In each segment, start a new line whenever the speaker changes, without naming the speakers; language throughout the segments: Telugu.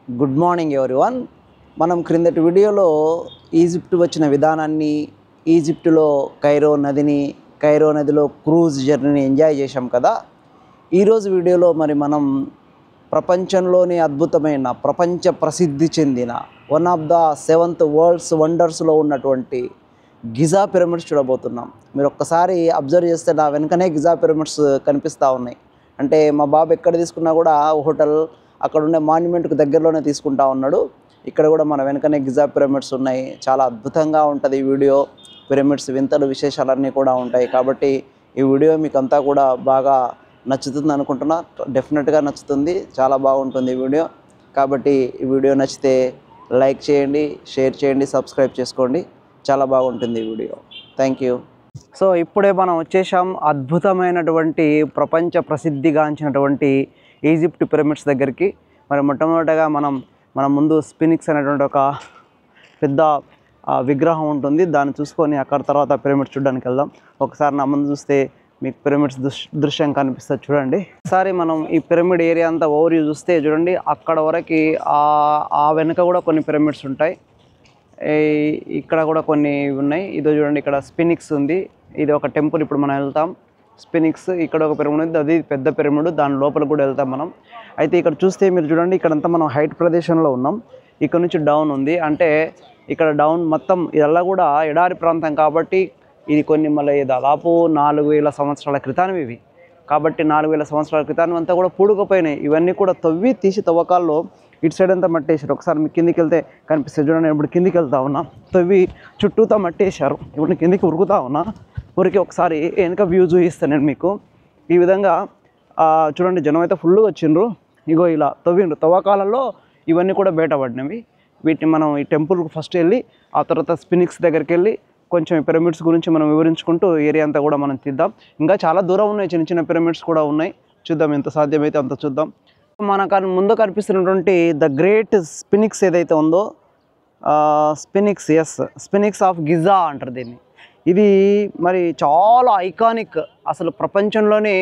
Good morning everyone. మనం క్రిందటి వీడియోలో ఈజిప్ట్ వచ్చిన విధానాన్ని, ఈజిప్టులో కైరో నదిలో క్రూజ్ జర్నీని ఎంజాయ్ చేశాం కదా. ఈరోజు వీడియోలో మనం ప్రపంచంలోని అద్భుతమైన, ప్రపంచ ప్రసిద్ధి చెందిన one of the 7th worlds వండర్స్లో ఉన్నటువంటి గిజా పిరమిడ్స్ చూడబోతున్నాం. మీరు ఒక్కసారి అబ్జర్వ్ చేస్తే నా వెనుకనే గిజా పిరమిడ్స్ కనిపిస్తూ ఉన్నాయి. అంటే మా బాబు ఎక్కడ తీసుకున్నా కూడా హోటల్ అక్కడ ఉండే మాన్యుమెంట్కి దగ్గరలోనే తీసుకుంటా ఉన్నాడు. ఇక్కడ కూడా మన వెనుకనే గిజా పిరమిడ్స్ ఉన్నాయి. చాలా అద్భుతంగా ఉంటుంది ఈ వీడియో. పిరమిడ్స్ వింతలు విశేషాలన్నీ కూడా ఉంటాయి. కాబట్టి ఈ వీడియో మీకు అంతా కూడా బాగా నచ్చుతుంది అనుకుంటున్నా. డెఫినెట్గా నచ్చుతుంది, చాలా బాగుంటుంది ఈ వీడియో. కాబట్టి ఈ వీడియో నచ్చితే లైక్ చేయండి, షేర్ చేయండి, సబ్స్క్రైబ్ చేసుకోండి. చాలా బాగుంటుంది ఈ వీడియో. Thank you. సో ఇప్పుడే మనం వచ్చేసాం అద్భుతమైనటువంటి, ప్రపంచ ప్రసిద్ధిగాంచినటువంటి ఈజిప్ట్ పిరమిడ్స్ దగ్గరికి. మొట్టమొదటగా మన ముందు స్ఫినిక్స్ అనేటువంటి ఒక పెద్ద విగ్రహం ఉంటుంది. దాన్ని చూసుకొని అక్కడ తర్వాత పిరమిడ్స్ చూడడానికి వెళ్దాం. ఒకసారి నా ముందు చూస్తే మీకు పిరమిడ్స్ దృశ్యం కనిపిస్తుంది, చూడండి. ఒకసారి మనం ఈ పిరమిడ్ ఏరియా అంతా ఓవర్ చూస్తే చూడండి, అక్కడ వరకు ఆ వెనుక కూడా కొన్ని పిరమిడ్స్ ఉంటాయి. ఇక్కడ కూడా కొన్ని ఉన్నాయి. ఇదో చూడండి, ఇక్కడ స్ఫినిక్స్ ఉంది. ఇది ఒక టెంపుల్. ఇప్పుడు మనం వెళ్తాం. స్ఫినిక్స్, ఇక్కడ ఒక పిరమిడ్ ఉంది, అది పెద్ద పిరమిడ్. దాని లోపల కూడా వెళ్తాం మనం. అయితే ఇక్కడ చూస్తే మీరు చూడండి, ఇక్కడంతా మనం హైట్ ప్రదేశంలో ఉన్నాం. ఇక్కడ నుంచి డౌన్ ఉంది. అంటే ఇక్కడ డౌన్ మొత్తం ఇదల్లా కూడా ఎడారి ప్రాంతం కాబట్టి ఇది కొన్ని మళ్ళీ దాదాపు 4000 సంవత్సరాల క్రితానివి ఇవి. కాబట్టి 4000 సంవత్సరాల క్రితాన్ని అంతా కూడా పూడుకుపోయినాయి. ఇవన్నీ కూడా తీసి తవ్వకాల్లో ఇటు సైడ్ అంతా మట్టేశారు. ఒకసారి మీకు కిందికి వెళ్తే కనిపిస్తుంది చూడండి. ఇప్పుడు కిందికి వెళ్తా ఉన్నా, చుట్టూతా మట్టేశారు. ఇప్పుడు నేను కిందికి ఉరుకుతా ఉన్నా. ఊరికి ఒకసారి వెనక వ్యూ చూపిస్తాను నేను మీకు. ఈ విధంగా చూడండి, జనం అయితే ఫుల్గా వచ్చిండ్రు. ఇగో ఇలా తవ్వకాలలో ఇవన్నీ కూడా బయటపడినవి. వీటిని మనం ఈ టెంపుల్కి ఫస్ట్ వెళ్ళి ఆ తర్వాత స్ఫినిక్స్ దగ్గరికి వెళ్ళి కొంచెం ఈ పిరమిడ్స్ గురించి మనం వివరించుకుంటూ ఏరియా అంతా కూడా మనం తీద్దాం. ఇంకా చాలా దూరం ఉన్నాయి, చిన్న చిన్న పిరమిడ్స్ కూడా ఉన్నాయి. చూద్దాం, ఎంత సాధ్యమైతే అంత చూద్దాం. మనకు ముందు కనిపిస్తున్నటువంటి ద గ్రేట్ స్ఫినిక్స్ ఏదైతే ఉందో, స్ఫినిక్స్ ఆఫ్ గిజా అంటారు దీన్ని. ఇది చాలా ఐకానిక్, అసలు ప్రపంచంలోనే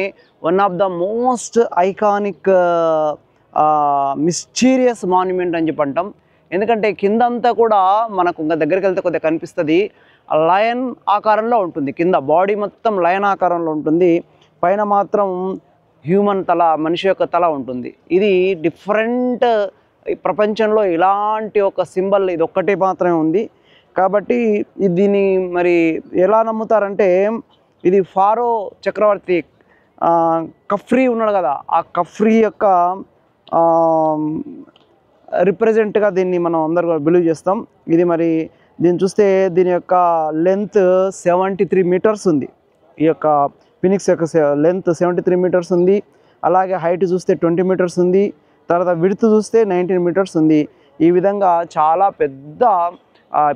one of the most iconic mysterious monument అని చెప్పి అంటాం. ఎందుకంటే కిందంతా కూడా మనకు ఇంకా దగ్గరికి వెళ్తే కొద్దిగా కనిపిస్తుంది, లయన్ ఆకారంలో ఉంటుంది. కింద బాడీ మొత్తం లయన్ ఆకారంలో ఉంటుంది, పైన మాత్రం హ్యూమన్ తల, మనిషి యొక్క తల ఉంటుంది. ఇది డిఫరెంట్, ప్రపంచంలో ఇలాంటి ఒక సింబల్ ఇది ఒక్కటే మాత్రమే ఉంది. కాబట్టి దీన్ని ఎలా నమ్ముతారంటే, ఇది ఫారో చక్రవర్తి కఫ్రీ ఉన్నాడు కదా, ఆ కఫ్రీ యొక్క రిప్రజెంట్గా దీన్ని మనం అందరూ బిలీవ్ చేస్తాం. ఇది దీన్ని చూస్తే దీని యొక్క లెంత్ 73 మీటర్స్ ఉంది. ఈ యొక్క ఫినిక్స్ యొక్క లెంత్ 73 మీటర్స్ ఉంది. అలాగే హైట్ చూస్తే 20 మీటర్స్ ఉంది. తర్వాత విడ్త్ చూస్తే 19 మీటర్స్ ఉంది. ఈ విధంగా చాలా పెద్ద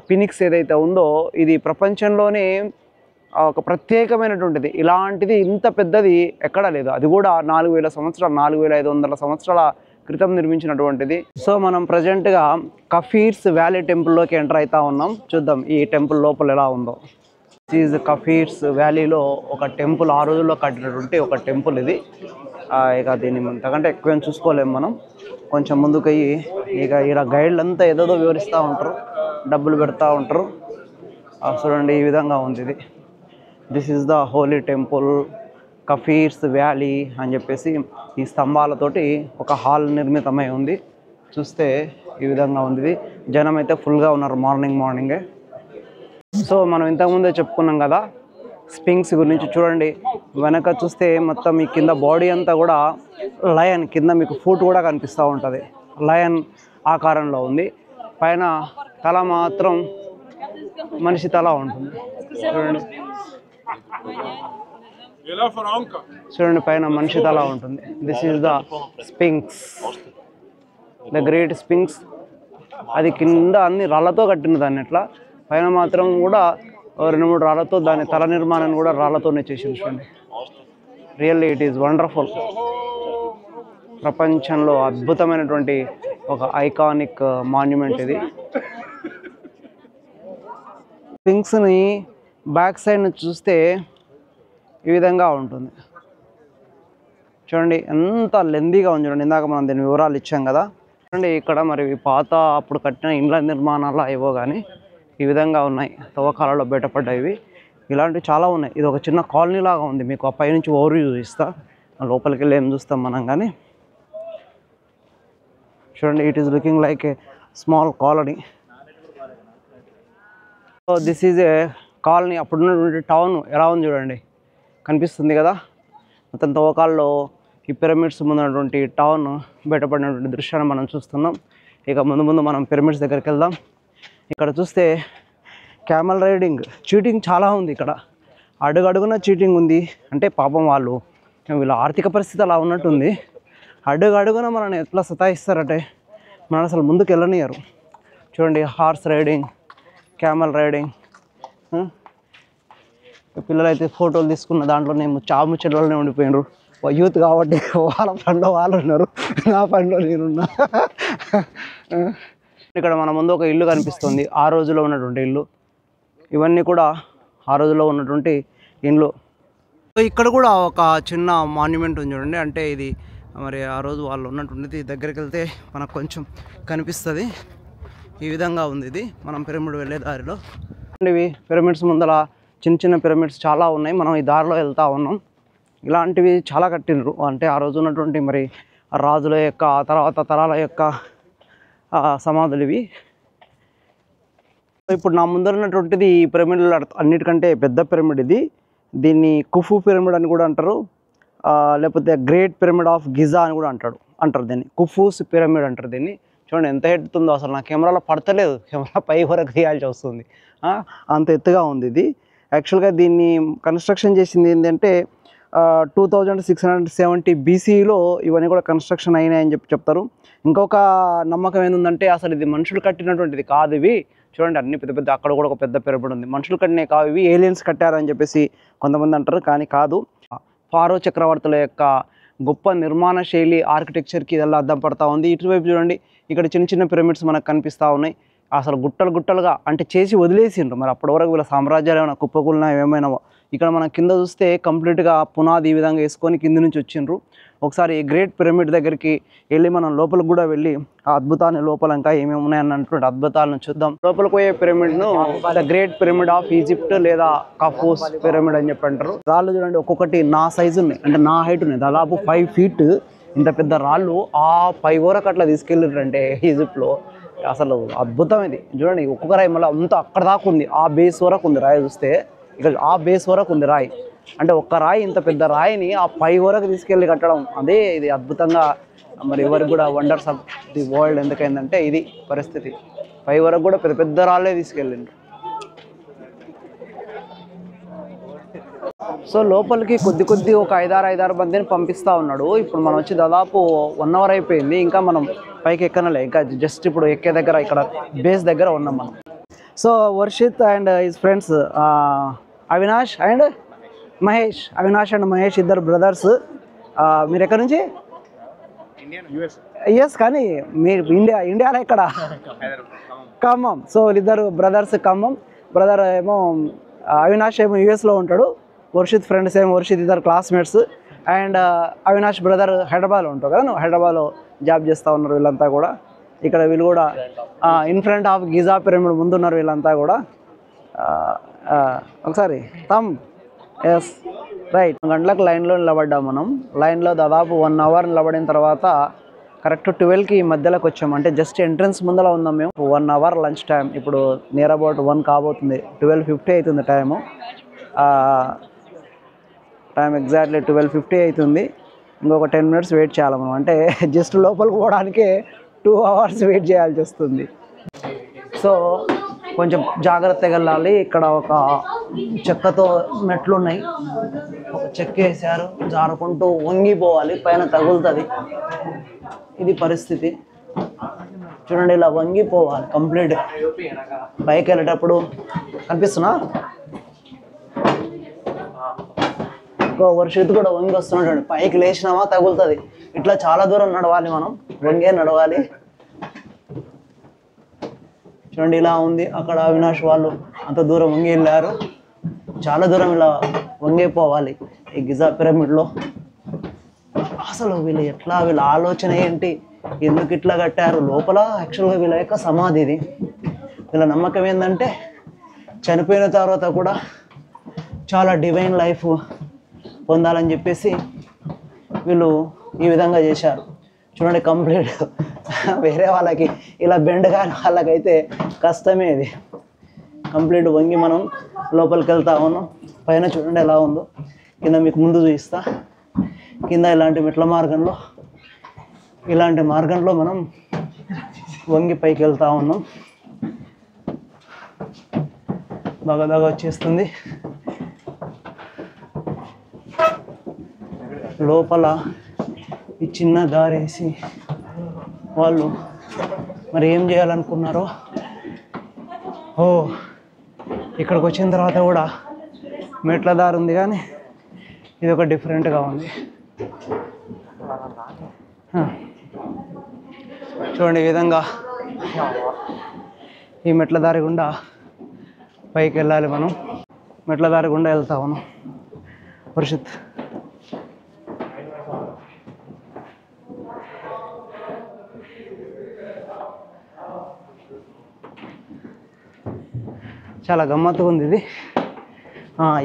ఫినిక్స్ ఏదైతే ఉందో ఇది ప్రపంచంలోనే ఒక ప్రత్యేకమైనటువంటిది. ఇలాంటిది ఇంత పెద్దది ఎక్కడా లేదు. అది కూడా 4000 సంవత్సరాలు, 4500 సంవత్సరాల క్రితం నిర్మించినటువంటిది. సో మనం ప్రజెంట్గా కఫీర్స్ వ్యాలీ టెంపుల్లోకి ఎంటర్ అవుతా ఉన్నాం. చూద్దాం ఈ టెంపుల్ లోపల ఎలా ఉందో. ఈజ్ కఫీర్స్ వ్యాలీలో ఒక టెంపుల్, ఆ రోజుల్లో కట్టినటువంటి ఒక టెంపుల్ ఇది. ఇక దీన్ని అంతకంటే ఎక్కువేం చూసుకోలేము మనం. కొంచెం ముందుకు అయ్యి ఇక ఇక్కడ గైడ్లు అంతా ఏదో వివరిస్తూ ఉంటారు, డబ్బులు పెడతా ఉంటారు. చూడండి, ఈ విధంగా ఉంది ఇది. This is the holy temple కఫీర్స్ వ్యాలీ అని చెప్పేసి ఈ స్తంభాలతోటి ఒక హాల్ నిర్మితమై ఉంది. చూస్తే ఈ విధంగా ఉంది ఇది. జనం అయితే ఫుల్గా ఉన్నారు మార్నింగే. సో మనం ఇంతకుముందే చెప్పుకున్నాం కదా స్ఫింక్స్ గురించి. చూడండి, వెనక చూస్తే మొత్తం ఈ కింద బాడీ అంతా కూడా లయన్, కింద మీకు ఫుట్ కూడా కనిపిస్తూ ఉంటుంది, లయన్ ఆకారంలో ఉంది. పైన తల మాత్రం మనిషి తల ఉంటుంది. చూడండి పైన మనిషి తల ఉంటుంది. This is the sphinx, the great sphinx. అది కింద అన్ని రాళ్ళతో కట్టిన దాన్ని, ఎట్లా పైన మాత్రం కూడా 2-3 రాళ్ళతో దాని తల నిర్మాణాన్ని కూడా రాళ్ళతోనే చేసి చూడండి. Really it is wonderful. ప్రపంచంలో అద్భుతమైనటువంటి ఒక ఐకానిక్ మాన్యుమెంట్ ఇది. స్ఫింక్స్ని బ్యాక్ సైడ్ నుంచి చూస్తే ఈ విధంగా ఉంటుంది. చూడండి ఎంత లెందీగా ఉంది చూడండి. ఇందాక మనం దీని వివరాలు ఇచ్చాం కదా, చూడండి ఇక్కడ మరి పాత అప్పుడు కట్టిన ఇండ్ల నిర్మాణాలు ఏవో కానీ ఈ విధంగా ఉన్నాయి, తవ్వకాలలో బయటపడ్డాయి. ఇలాంటివి చాలా ఉన్నాయి. ఇది ఒక చిన్న కాలనీ లాగా ఉంది. మీకు ఆ పైనుంచి ఓవర్ చూపిస్తా, లోపలికి వెళ్ళి ఏం చూస్తాం మనం. కానీ చూడండి, it is looking like a small colony. So this is a colony. అప్పుడున్నటువంటి టౌన్ ఎలా ఉంది చూడండి, కనిపిస్తుంది కదా. మొత్తం తవ్వకాల్లో ఈ పిరమిడ్స్ ముందున్నటువంటి టౌన్ బయటపడినటువంటి దృశ్యాన్ని మనం చూస్తున్నాం. ఇక ముందు ముందు మనం పిరమిడ్స్ దగ్గరికి వెళ్దాం. ఇక్కడ చూస్తే క్యామెల్ రైడింగ్, చీటింగ్ చాలా ఉంది ఇక్కడ. అడుగడుగున చీటింగ్ ఉంది. అంటే పాపం వీళ్ళ ఆర్థిక పరిస్థితి అలా ఉన్నట్టుంది. అడుగడుగున మనల్ని ఎట్లా సతాయిస్తారంటే మనం అసలు ముందుకు వెళ్ళనియరు. చూడండి, హార్స్ రైడింగ్, క్యామెల్ రైడింగ్. పిల్లలైతే ఫోటోలు తీసుకున్న దాంట్లోనేమో చాము చెట్లలోనే ఉండిపోయినారు. యూత్ కాబట్టి వాళ్ళ పనిలో వాళ్ళు ఉన్నారు, నా పనిలో నేనున్నా. ఇక్కడ మన ముందు ఒక ఇల్లు కనిపిస్తుంది, ఆ రోజులో ఉన్నటువంటి ఇల్లు. ఇవన్నీ కూడా ఆ రోజులో ఉన్నటువంటి ఇండ్లు. ఇక్కడ కూడా ఒక చిన్న మాన్యుమెంట్ ఉంది చూడండి. అంటే ఇది మరి ఆ రోజు వాళ్ళు ఉన్నటువంటిది. దగ్గరికి వెళ్తే మనకు కొంచెం కనిపిస్తుంది. ఈ విధంగా ఉంది ఇది మనం పిరమిడ్ వెళ్ళే దారిలో. ఇవి పిరమిడ్స్ ముందర చిన్న చిన్న పిరమిడ్స్ చాలా ఉన్నాయి. మనం ఈ దారిలో వెళ్తూ ఉన్నాం. ఇలాంటివి చాలా కట్టినరు. అంటే ఆ రోజు ఉన్నటువంటి మరి రాజుల యొక్క, ఆ తర్వాత తరాల యొక్క సమాధులు ఇవి. ఇప్పుడు నా ముందర ఉన్నటువంటిది ఈ పిరమిడ్లు అన్నిటికంటే పెద్ద పిరమిడ్ ఇది. దీన్ని కుఫు పిరమిడ్ అని కూడా అంటారు, లేకపోతే గ్రేట్ పిరమిడ్ ఆఫ్ గిజా అని కూడా అంటారు దీన్ని. కుఫూస్ పిరమిడ్ అంటారు దీన్ని. చూడండి ఎంత ఎత్తుందో, అసలు నా కెమెరాలో పడతలేదు, కెమెరా పై వరకు తీయాల్సి వస్తుంది, అంత ఎత్తుగా ఉంది ఇది. యాక్చువల్గా దీన్ని కన్స్ట్రక్షన్ చేసింది ఏంటంటే 2670 BCలో ఇవన్నీ కూడా కన్స్ట్రక్షన్ అయినాయని చెప్తారు. ఇంకొక నమ్మకం ఏంటంటే అసలు ఇది మనుషులు కట్టినటువంటిది కాదు ఇవి. చూడండి, అన్ని పెద్ద పెద్ద, అక్కడ కూడా ఒక పెద్ద పిరమిడ్ ఉంది. మనుషులు కట్టినవి కావు ఇవి, ఏలియన్స్ కట్టారని చెప్పేసి కొంతమంది అంటారు, కానీ కాదు. ఫారో చక్రవర్తుల యొక్క గొప్ప నిర్మాణ శైలి, ఆర్కిటెక్చర్కి ఇదల్లా అద్దం పడతా ఉంది. ఇటువైపు చూడండి, ఇక్కడ చిన్న చిన్న పిరమిడ్స్ మనకు కనిపిస్తూ ఉన్నాయి. అసలు గుట్టలు గుట్టలుగా అంటే చేసి వదిలేసిండ్రు. మరి అప్పటి వరకు వీళ్ళ సామ్రాజ్యాలు ఏమైనా కుప్పకూలినా ఏమైనా. ఇక్కడ మనం కింద చూస్తే కంప్లీట్గా పునాది ఈ విధంగా వేసుకొని కింద నుంచి వచ్చిండ్రు. ఒకసారి ఈ గ్రేట్ పిరమిడ్ దగ్గరికి వెళ్ళి మనం లోపలికి కూడా వెళ్ళి ఆ అద్భుతాన్ని, లోపల ఇంకా ఏమేమి ఉన్నాయన్నటువంటి అద్భుతాలను చూద్దాం. లోపలికి పోయే పిరమిడ్ను the great pyramid of Egypt లేదా కఫూస్ పిరమిడ్ అని చెప్పి అంటారు. రాళ్ళు చూడండి, ఒక్కొక్కటి నా సైజు ఉన్నాయి, అంటే నా హైట్ ఉన్నాయి. దాదాపు 5 feet ఇంత పెద్ద రాళ్ళు ఆ 5 వరకు అట్లా తీసుకెళ్ళారంటే ఈజిప్ట్లో. అసలు అద్భుతం ఇది. చూడండి, ఒక్కొక్క రాయి మళ్ళీ అంతా అక్కడ దాకా ఉంది, ఆ బేస్ వరకు ఉంది రాయి. చూస్తే ఇక్కడ ఆ బేస్ వరకు ఉంది రాయి. అంటే ఒక్క రాయి, ఇంత పెద్ద రాయిని ఆ 5 వరకు తీసుకెళ్ళి కట్టడం, అదే ఇది అద్భుతంగా. మరి ఎవరికి కూడా వండర్స్ ఆఫ్ ది వరల్డ్ ఎందుకైందంటే ఇది పరిస్థితి. 5 వరకు కూడా పెద్ద పెద్ద రాళ్ళే తీసుకెళ్ళిండ్రు. సో లోపలికి కొద్ది ఒక 5-6 మందిని పంపిస్తూ ఉన్నాడు. ఇప్పుడు మనం వచ్చి దాదాపు 1 hour అయిపోయింది, ఇంకా మనం పైకి ఎక్కనలే. ఇంకా జస్ట్ ఇప్పుడు ఎక్కే దగ్గర, ఇక్కడ బేస్ దగ్గర ఉన్నాం మనం. So Varshith and his friends Avinash and Mahesh. Avinash and Mahesh ఇద్దరు బ్రదర్స్. మీరు ఎక్కడి నుంచి? యుఎస్. కానీ మీరు ఇండియాలో ఎక్కడ? ఖమ్మం. సో వీళ్ళిద్దరు బ్రదర్స్ ఖమ్మం. బ్రదర్ ఏమో అవినాష్ ఏమో యుఎస్లో ఉంటాడు. వర్షిత్ ఫ్రెండ్స్ ఏమో వర్షిత్ ఇద్దరు క్లాస్మేట్స్. అండ్ అవినాష్ బ్రదర్ హైదరాబాద్లో ఉంటావు కదా, నువ్వు హైదరాబాద్లో జాబ్ చేస్తూ ఉన్నారు వీళ్ళంతా కూడా. ఇక్కడ వీళ్ళు కూడా in front of Giza pyramid ముందున్నారు వీళ్ళంతా కూడా. ఒకసారి ఎస్ రైట్. 1 గంటలకు లైన్లో నిలబడ్డాం మనం. లైన్లో దాదాపు 1 hour నిలబడిన తర్వాత కరెక్ట్ 12కి మధ్యలోకి వచ్చాము. అంటే జస్ట్ ఎంట్రన్స్ ముందర ఉన్నాం మేము. 1 hour లంచ్ టైం. ఇప్పుడు నియర్ అబౌట్ 1 కాబోతుంది, 12:50 అవుతుంది టైము. టైం ఎగ్జాక్ట్లీ 12:50 అవుతుంది. ఇంకొక 10 minutes వెయిట్ చేయాలి మనం. అంటే జస్ట్ లోపలికి పోవడానికే 2 hours వెయిట్ చేయాల్సి వస్తుంది. సో కొంచెం జాగ్రత్తగా వెళ్ళాలి. ఇక్కడ ఒక చెక్కతో మెట్లు ఉన్నాయి, ఒక చెక్క వేసారు, జారుకుంటూ వంగిపోవాలి, పైన తగులుతుంది. ఇది పరిస్థితి. చూడండి, ఇలా వంగిపోవాలి కంప్లీట్. పైకి వెళ్ళేటప్పుడు కనిపిస్తున్నా వర్షిత్ కూడా వంగి వస్తున్నాడు. పైకి లేచినామా తగులుతుంది. ఇట్లా చాలా దూరం నడవాలి మనం, వంగే నడవాలి. చూడండి ఇలా ఉంది. అక్కడ అవినాష్ వాళ్ళు అంత దూరం వంగి వెళ్ళారు. చాలా దూరం ఇలా వంగిపోవాలి ఈ గిజా పిరమిడ్లో. అసలు వీళ్ళ ఆలోచన ఏంటి, ఎందుకు ఇట్లా కట్టారు లోపల యాక్చువల్గా వీళ్ళ యొక్క సమాధి ఇది. వీళ్ళ నమ్మకం ఏంటంటే చనిపోయిన తర్వాత కూడా చాలా డివైన్ లైఫ్ పొందాలని చెప్పేసి వీళ్ళు ఈ విధంగా చేశారు. చూడండి కంప్లీట్ వేరే వాళ్ళకి ఇలా బెండ్ కాని వాళ్ళకైతే కష్టమే ఇది. కంప్లీట్ వంగి మనం లోపలికి వెళ్తా ఉన్నాం. పైన చూడండి ఎలా ఉందో, కింద మీకు ముందు చూపిస్తా. కింద ఇలాంటి మెట్ల మార్గంలో మనం వంగి పైకి వెళ్తా ఉన్నాం. బాగా వచ్చేస్తుంది. లోపల ఈ చిన్న దారేసి వాళ్ళు మరి ఏం చేయాలనుకున్నారో. ఇక్కడికి వచ్చిన తర్వాత కూడా మెట్ల దారి ఉంది, కానీ ఇది ఒక డిఫరెంట్గా ఉంది. చూడండి ఈ విధంగా ఈ మెట్ల దారి గుండా పైకి వెళ్ళాలి మనం. మెట్ల దారి గుండా వెళ్తా ఉన్నాం. వర్షిత్ చాలా గమ్మత్తుగా ఉంది ఇది.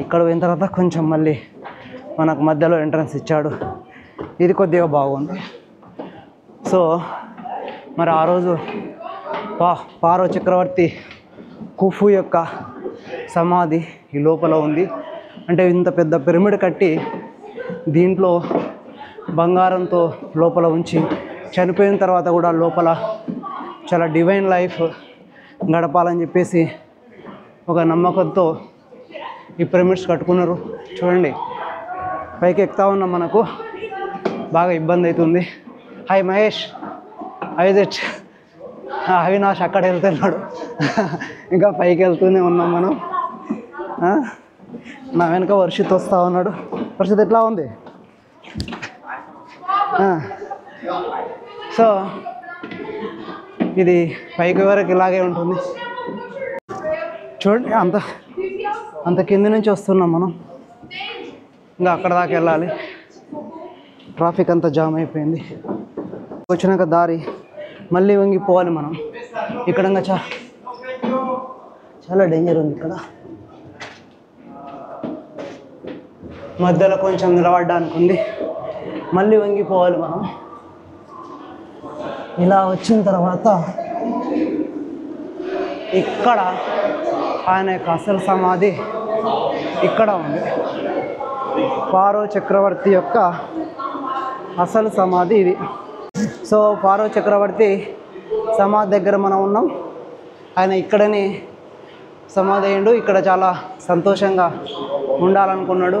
ఇక్కడ పోయిన తర్వాత కొంచెం మళ్ళీ మనకు మధ్యలో ఎంట్రన్స్ ఇచ్చాడు. ఇది కొద్దిగా బాగుంది. సో మరి ఆ రోజు పారో చక్రవర్తి కుఫు యొక్క సమాధి ఈ లోపల ఉంది. అంటే ఇంత పెద్ద పిరమిడ్ కట్టి దీంట్లో బంగారంతో లోపల ఉంచి చనిపోయిన తర్వాత కూడా లోపల చాలా డివైన్ లైఫ్ గడపాలని చెప్పేసి ఒక నమ్మకంతో ఈ పిరమిడ్స్ కట్టుకున్నారు. చూడండి పైకి ఎక్కుతా ఉన్నాం, మనకు బాగా ఇబ్బంది అవుతుంది. హాయ్ మహేష్, ఐజెట్ అవినాష్ అక్కడ వెళ్తున్నాడు. ఇంకా పైకి వెళ్తూనే ఉన్నాం మనం. నా వెనక వర్షిత్ వస్తూ ఉన్నాడు. వర్షిత్ ఎట్లా ఉంది? సో ఇది పైకి వరకు ఇలాగే ఉంటుంది. చూడండి అంత కింది నుంచి వస్తున్నాం మనం. ఇంకా అక్కడ దాకా వెళ్ళాలి. ట్రాఫిక్ అంతా జామ్ అయిపోయింది. వచ్చినాక దారి మళ్ళీ వంగిపోవాలి మనం. ఇక్కడ చాలా డేంజర్ ఉంది. ఇక్కడ మధ్యలో కొంచెం నిలబడడానికి ఉంది. మళ్ళీ వంగిపోవాలి మనం. ఇలా వచ్చిన తర్వాత ఇక్కడ ఆయన యొక్క అసలు సమాధి ఇక్కడ ఉంది. పారో చక్రవర్తి యొక్క అసలు సమాధి ఇది. సో పారో చక్రవర్తి సమాధి దగ్గర మనం ఉన్నాం. ఆయన ఇక్కడనే సమాధి అయ్యిండు. ఇక్కడ చాలా సంతోషంగా ఉండాలనుకున్నాడు.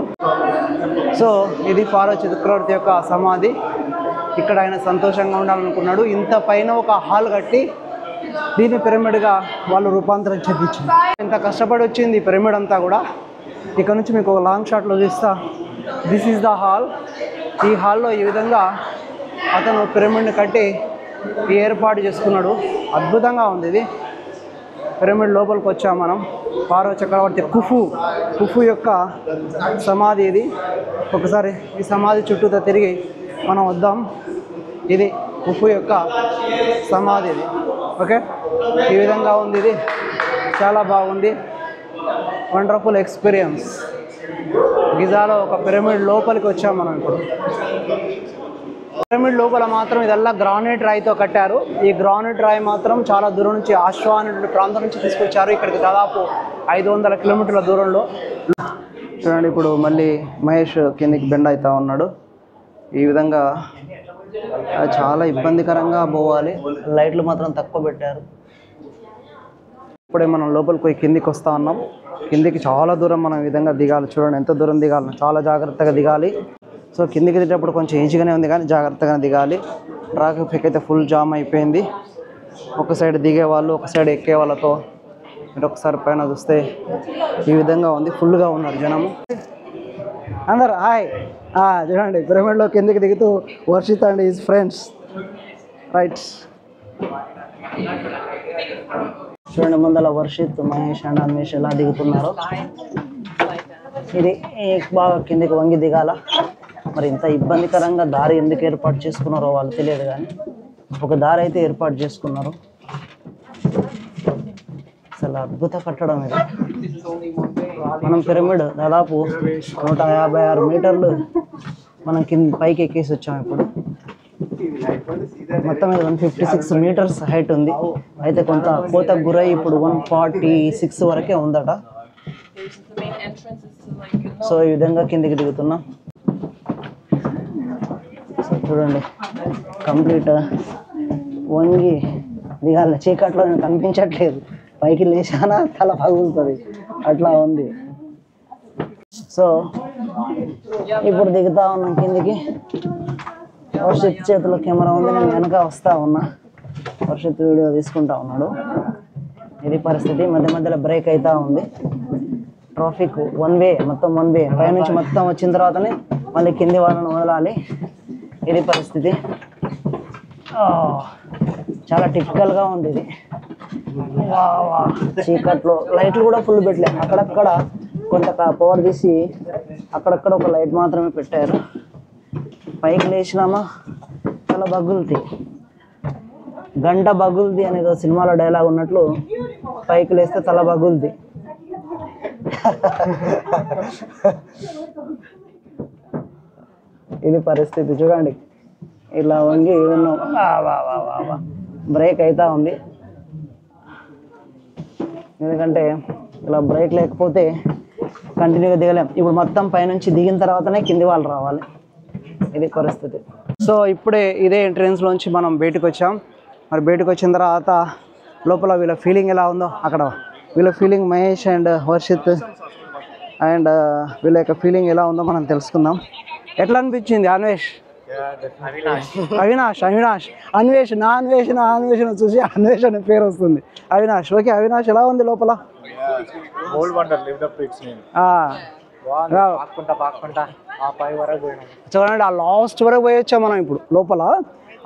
సో ఇది పారో చక్రవర్తి యొక్క సమాధి. ఇక్కడ ఆయన సంతోషంగా ఉండాలనుకున్నాడు. ఇంత పైన ఒక హాల్ కట్టి దీన్ని పిరమిడ్గా వాళ్ళు రూపాంతరం చెందించింది. ఇంత కష్టపడి వచ్చింది ఈ పిరమిడ్ అంతా కూడా. ఇక్కడ నుంచి మీకు ఒక లాంగ్ షాట్లో చూస్తా. This is the hall. ఈ హాల్లో ఈ విధంగా అతను పిరమిడ్ని కట్టి ఏర్పాటు చేసుకున్నాడు. అద్భుతంగా ఉంది ఇది. పిరమిడ్ లోపలికి వచ్చాం మనం. పారో చక్రవర్తి కుఫు యొక్క సమాధి ఇది. ఒకసారి ఈ సమాధి చుట్టూతో తిరిగి మనం వద్దాం. ఇది కుఫు యొక్క సమాధి ఇది. ఓకే, ఈ విధంగా ఉంది ఇది. చాలా బాగుంది. Wonderful experience. గిజాలో ఒక పిరమిడ్ లోపలికి వచ్చాం మనం. ఇప్పుడు పిరమిడ్ లోపల మాత్రం ఇదల్లా గ్రానైట్ రాయితో కట్టారు. ఈ గ్రానైట్ రాయి మాత్రం చాలా దూరం నుంచి ఆశ్వా అనే ప్రాంతం నుంచి తీసుకొచ్చారు. ఇక్కడికి దాదాపు 500 కిలోమీటర్ల దూరంలో. చూడండి ఇప్పుడు మళ్ళీ మహేష్ కిందికి బెండ్ అవుతా ఉన్నాడు. ఈ విధంగా చాలా ఇబ్బందికరంగా పోవాలి. లైట్లు మాత్రం తక్కువ పెట్టారు. ఇప్పుడే మనం లోపలికి పోయి కిందికి వస్తూ ఉన్నాం. కిందికి చాలా దూరం మనం ఈ విధంగా దిగాలి. చూడండి ఎంత దూరం దిగాలి. చాలా జాగ్రత్తగా దిగాలి. సో కిందికి దిగేటప్పుడు కొంచెం ఈజీగానే ఉంది, కానీ జాగ్రత్తగా దిగాలి. ట్రాఫిక్ అయితే ఫుల్ జామ్ అయిపోయింది. ఒక సైడ్ దిగే వాళ్ళు, ఒక సైడ్ ఎక్కే వాళ్ళతో మీరు ఒకసారి పైన చూస్తే ఈ విధంగా ఉంది. ఫుల్గా ఉన్నారు జనము అందరు. హాయ్, చూడండి పిరమిడ్లో కిందికి దిగుతూ Varshith and his friends. Right, చూడండి ముందర వర్షిత్, మహేష్ అండ్ అన్వేష్ ఎలా దిగుతున్నారు. ఇది బాగా కిందికి వంగి దిగాల. మరి ఇంత ఇబ్బందికరంగా దారి ఎందుకు ఏర్పాటు చేసుకున్నారో వాళ్ళు తెలియదు, కానీ ఒక దారి అయితే ఏర్పాటు చేసుకున్నారు. అసలు అద్భుత కట్టడం ఇది. మనం పిరమిడ్ దాదాపు 156 మీటర్లు మనం పైకి ఎక్కేసి వచ్చాం. ఇప్పుడు మొత్తం మీద 156 మీటర్స్ హైట్ ఉంది. అయితే కొంత కోతకు గురై ఇప్పుడు 146 వరకే ఉందట. సో ఈ విధంగా కిందికి దిగుతున్నాం. సో చూడండి, కంప్లీట్ వంగి దిగాలి. చీకట్లో నేను కనిపించట్లేదు, పైకి లేచానా తల పగులుతుంది, అట్లా ఉంది. సో ఇప్పుడు దిగుతా ఉన్నాం కిందికి. వర్షిత్ చేతిలో కెమెరా ఉంది, నేను వెనక వస్తా ఉన్నా. వర్షిత్ వీడియో తీసుకుంటా ఉన్నాడు. ఇది పరిస్థితి. మధ్య మధ్యలో బ్రేక్ అవుతా ఉంది. ట్రాఫిక్ వన్ వే, మొత్తం వన్ వే. పైనుంచి మొత్తం వచ్చిన తర్వాతనే మళ్ళీ కింది వాళ్ళని వదలాలి. ఇది పరిస్థితి. చాలా టిపికల్గా ఉంది ఇది. చీకట్లో లైట్లు కూడా ఫుల్ పెట్టలే, అక్కడక్కడ కొంత పవర్ తీసి అక్కడక్కడ ఒక లైట్ మాత్రమే పెట్టారు. పైకి లేచినామా తల బగులుది, గంట బగులుది అనేది సినిమాలో డైలాగ్ ఉన్నట్లు పైకి లేస్తే తల బగులుది. ఇది పరిస్థితి. చూడండి, ఇలా వంగి ఉన్నాం. బ్రేక్ అవుతా ఉంది, ఎందుకంటే ఇలా బ్రేక్ లేకపోతే కంటిన్యూగా దిగలేం. ఇప్పుడు మొత్తం పైనుంచి దిగిన తర్వాతనే కింది వాళ్ళు రావాలి. ఇది పరిస్థితి. సో ఇప్పుడే ఇదే ఎంట్రెన్స్లోంచి మనం బయటకు వచ్చాం. మరి బయటకు వచ్చిన తర్వాత లోపల వీళ్ళ ఫీలింగ్ ఎలా ఉందో, అక్కడ వీళ్ళ feeling, Mahesh and Varshith and వీళ్ళ యొక్క ఫీలింగ్ ఎలా ఉందో మనం తెలుసుకుందాం. ఎట్లా అనిపించింది అన్వేష్? అన్వేష్ చూసి అన్వేష్ అనే పేరు వస్తుంది. అవినాష్, ఓకే. అవినాష్ ఎలా ఉంది లోపల? చూడండి, ఆ లాస్ట్ వరకు పోయి వచ్చాం మనం ఇప్పుడు లోపల.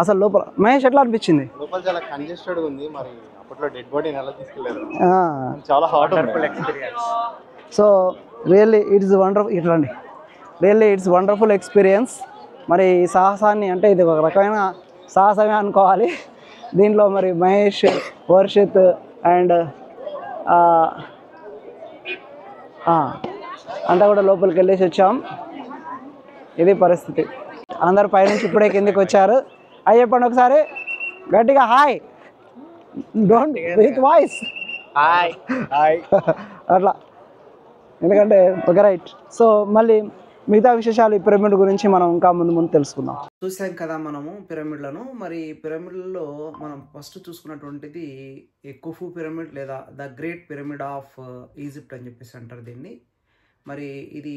అసలు లోపల మహేష్ ఎట్లా అనిపించింది?
లోపల చాలా కంజెస్టెడ్ ఉంది. మరి అప్పట్లో డెడ్ బాడీని ఎలా తీసుకెళ్లారు, చాలా heartful experience.
So really it's wonderful. ఇట్లండి, రియల్లీ ఇట్స్ వండర్ఫుల్ ఎక్స్పీరియన్స్. మరి ఈ సాహసాన్ని, అంటే ఇది ఒక రకమైన సాహసమే అనుకోవాలి. దీంట్లో మరి మహేష్, వర్షిత్ అండ్ అంతా కూడా లోపలికి వెళ్ళేసి వచ్చాం. ఇది పరిస్థితి. అందరు పైనుంచి ఇప్పుడే కిందికి వచ్చారు. అయ్యి చెప్పండి ఒకసారి గట్టిగా, hi. Don't with voice,
hi hi
అట్లా, ఎందుకంటే ఒక రైట్. సో మళ్ళీ మిగతా విశేషాలు ఈ పిరమిడ్ గురించి మనం ఇంకా ముందు తెలుసుకుందాం. చూసాం కదా మనము పిరమిడ్లను. మరి పిరమిడ్లలో మనం ఫస్ట్ చూసుకున్నటువంటిది కుఫు పిరమిడ్ లేదా the great pyramid of Egypt అని చెప్పేసి అంటారు దీన్ని. మరి ఇది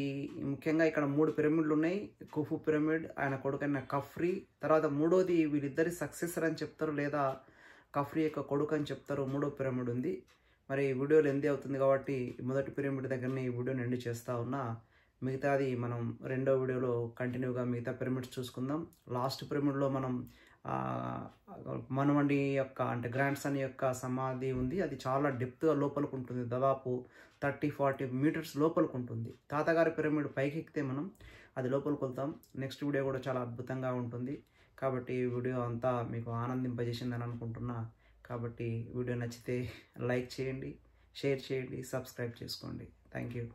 ముఖ్యంగా ఇక్కడ 3 పిరమిడ్లు ఉన్నాయి. కుఫు పిరమిడ్, ఆయన కొడుకైన కఫ్రీ, తర్వాత మూడోది వీళ్ళిద్దరి సక్సెసర్ అని చెప్తారు, లేదా కఫ్రీ యొక్క కొడుకు అని చెప్తారు. 3వ పిరమిడ్ ఉంది. మరి వీడియో లెంత్ అవుతుంది కాబట్టి మొదటి పిరమిడ్ దగ్గరనే ఈ వీడియోని ఎండ్ చేస్తూ ఉన్నా. మిగతాది మనం 2వ వీడియోలో కంటిన్యూగా మిగతా పిరమిడ్స్ చూసుకుందాం. లాస్ట్ పిరమిడ్లో మనం మనువండి యొక్క, అంటే గ్రాండ్ సన్ యొక్క సమాధి ఉంది. అది చాలా డెప్త్గా లోపలికి ఉంటుంది, దాదాపు 30-40 మీటర్స్ లోపలికి ఉంటుంది. తాతగారి పిరమిడ్ పైకి ఎక్కితే మనం అది లోపలికి వెళ్తాం. నెక్స్ట్ వీడియో కూడా చాలా అద్భుతంగా ఉంటుంది. కాబట్టి ఈ వీడియో అంతా మీకు ఆనందింపజేసిందని అనుకుంటున్నా. కాబట్టి వీడియో నచ్చితే లైక్ చేయండి, షేర్ చేయండి, సబ్స్క్రైబ్ చేసుకోండి. Thank you.